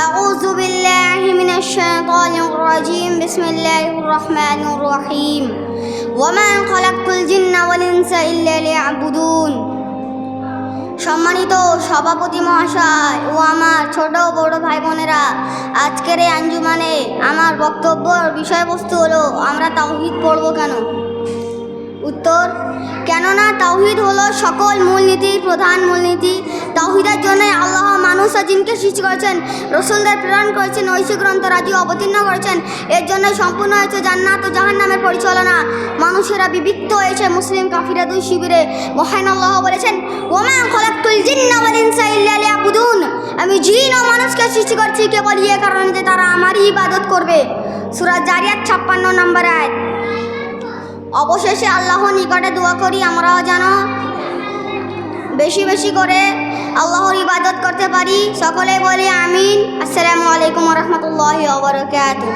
أعوذ بالله من الشيطان الرجيم بسم الله الرحمن الرحيم وما خلقت الجن والإنس إلا ليعبدون। সম্মানিত সভাপতি মহাশয় ও আমার ছোট বড় ভাই বোনেরা, আজকের এই আঞ্জুমানে আমার বক্তব্যের বিষয়বস্তু হলো আমরা তাওহীদ পড়ব কেন। উত্তর, কেননা তাওহীদ হলো সকল মূলনীতির প্রধান মূলনীতি। তাওহীদের জন্য আল্লাহ মানুষ ও জিনকে সৃষ্টি করেছেন, রসুলদের প্রেরণ করেছেন, ঐশী গ্রন্থ রাজি অবতীর্ণ করেছেন। এর জন্য সম্পূর্ণ হয়েছে জান্নাত ও জাহান্নামের পরিচালনা। মানুষেরা বিভক্ত হয়েছে মুসলিম কাফিরা দুই শিবিরে। মহান আল্লাহ বলেছেন, ওমা খলাকতুল জিন্না ওয়াল ইনসা ইল্লা লিয়াবুদুন, আমি জিন ও মানুষকে সৃষ্টি করছি কেবল এই কারণে যে তারা আমারই ইবাদত করবে। সূরা জারিয়াত 56 নম্বর আয়াত। অবশেষে আল্লাহর নিকটে দোয়া করি আমরাও যেন বেশি বেশি করে আল্লাহর ইবাদত করতে পারি। সকলে বলি আমিন। আসসালামু আলাইকুম ওয়া রাহমাতুল্লাহি ওয়া বারাকাতুহু।